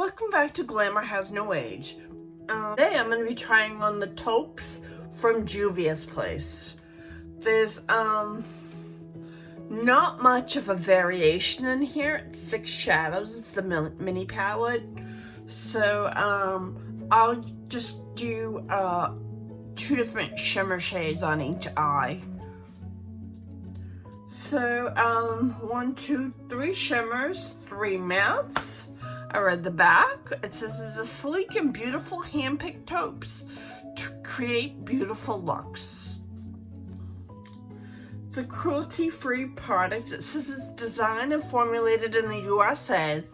welcome back to Glamour Has No Age. Today I'm going to be trying on the Taupes from Juvia's place. There's not much of a variation in here. It's 6 shadows. It's the mini palette. So I'll just do 2 different shimmer shades on each eye. So 1, 2, 3 shimmers, 3 mattes. I read the back. It says it's a sleek and beautiful hand-picked taupes to create beautiful looks. It's a cruelty-free product. It says it's designed and formulated in the USA,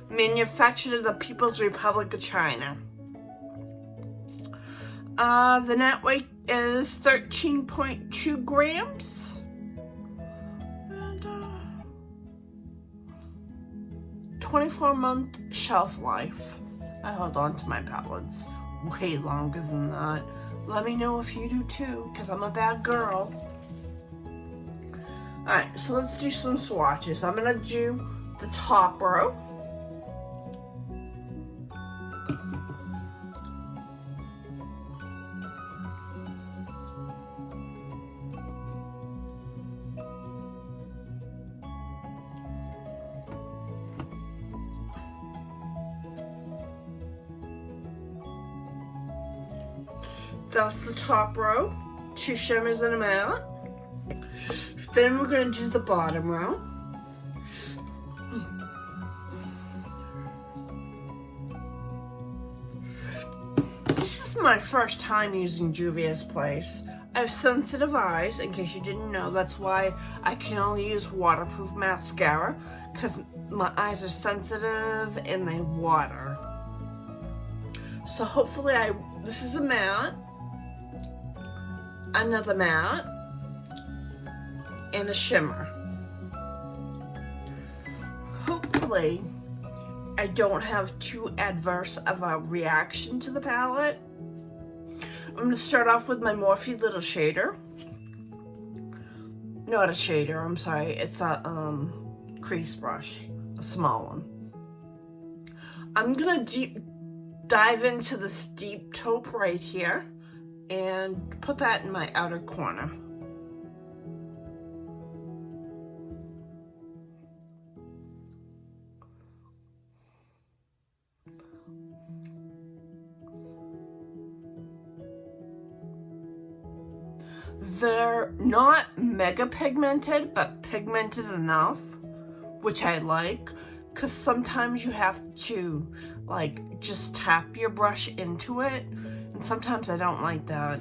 manufactured in the People's Republic of China. The net weight is 13.2 grams. 24-month shelf life. I hold on to my palettes way longer than that. Let me know if you do too, because I'm a bad girl. Alright, so let's do some swatches. I'm going to do the top row. That's the top row, 2 shimmers and a matte. Then we're going to do the bottom row. This is my first time using Juvia's place. I have sensitive eyes, in case you didn't know. That's why I can only use waterproof mascara, because my eyes are sensitive and they water. So hopefully this is a matte. Another matte, and a shimmer. Hopefully, I don't have too adverse of a reaction to the palette. I'm going to start off with my Morphe little shader. Not a shader, I'm sorry. It's a crease brush, a small one. I'm going to dive into this deep taupe right here and put that in my outer corner. They're not mega pigmented, but pigmented enough, which I like, because sometimes you have to like just tap your brush into it. And sometimes I don't like that.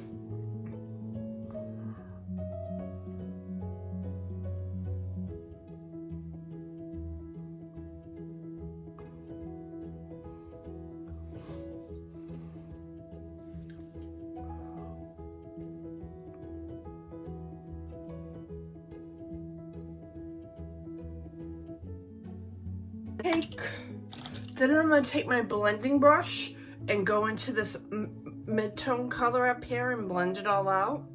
Then I'm going to take my blending brush and go into this mid-tone color up here and blend it all out.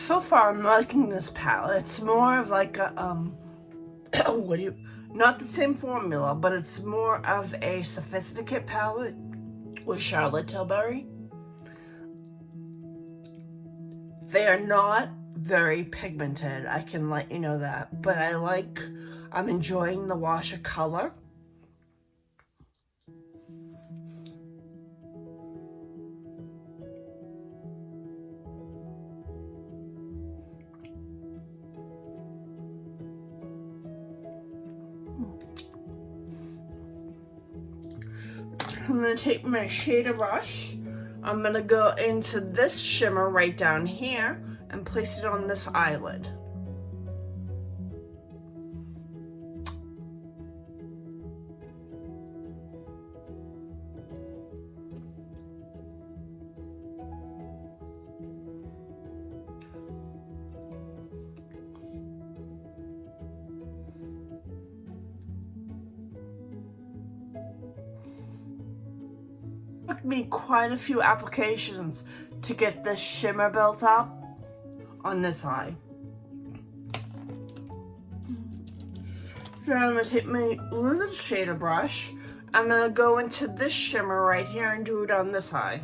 So far I'm liking this palette. It's more of like a not the same formula, but it's more of a sophisticated palette with Charlotte Tilbury. They are not very pigmented, I can let you know that, but I'm enjoying the wash of color. I'm going to take my shader brush. I'm going to go into this shimmer right down here and place it on this eyelid. Took me quite a few applications to get this shimmer built up on this eye. Now I'm going to take my little shader brush. I'm going to go into this shimmer right here and do it on this eye.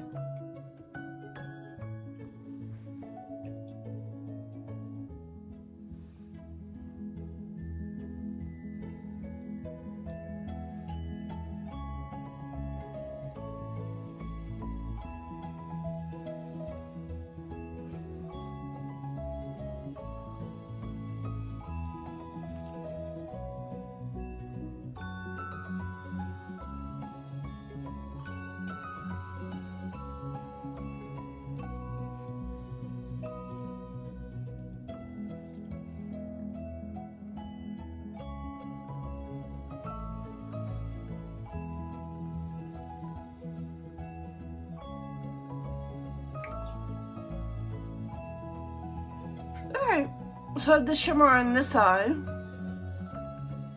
Alright, so I have the shimmer on this side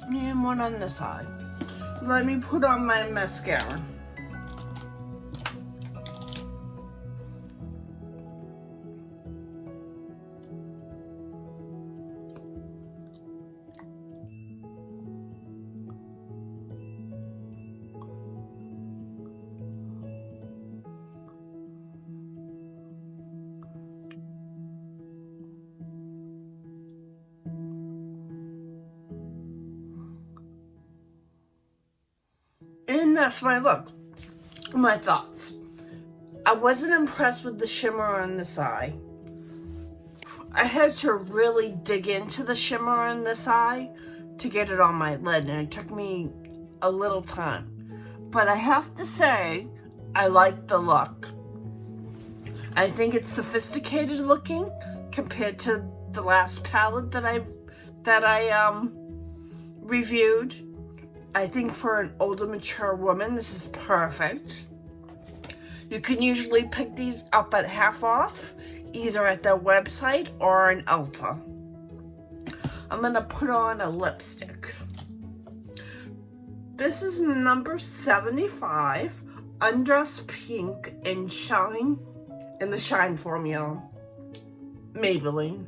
and one on this side. Let me put on my mascara. And that's my look. My thoughts. I wasn't impressed with the shimmer on this eye. I had to really dig into the shimmer on this eye to get it on my lid, and it took me a little time. But I have to say, I like the look. I think it's sophisticated looking compared to the last palette that I reviewed. I think for an older, mature woman, this is perfect. You can usually pick these up at half off, either at their website or in Ulta. I'm gonna put on a lipstick. This is number 75, Undress Pink in Shine, in the Shine formula, Maybelline.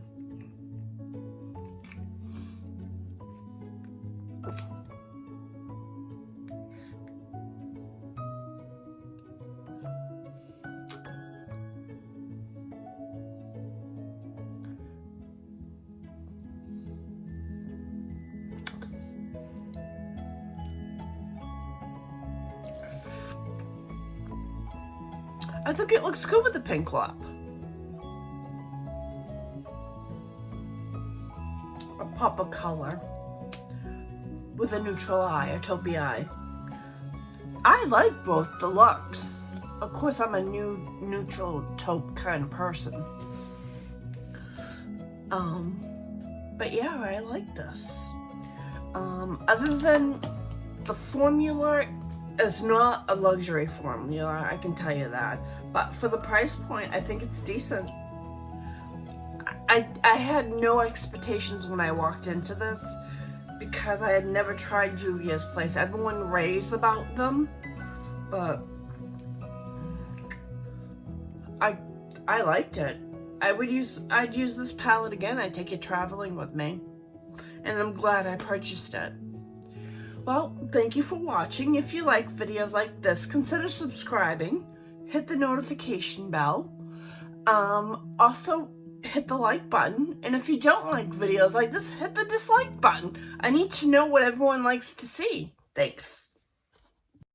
I think it looks good with the pink lip. A pop of color with a neutral eye, a taupey eye. I like both the looks. Of course, I'm a neutral taupe kind of person. But yeah, I like this. Other than the formula is not a luxury formula, I can tell you that. But for the price point, I think it's decent. I had no expectations when I walked into this because I had never tried Juvia's place. Everyone raves about them, but I liked it. I'd use this palette again. I'd take it traveling with me. and I'm glad I purchased it. Well, thank you for watching. If you like videos like this, consider subscribing, hit the notification bell, also hit the like button, and if you don't like videos like this, hit the dislike button. I need to know what everyone likes to see. Thanks.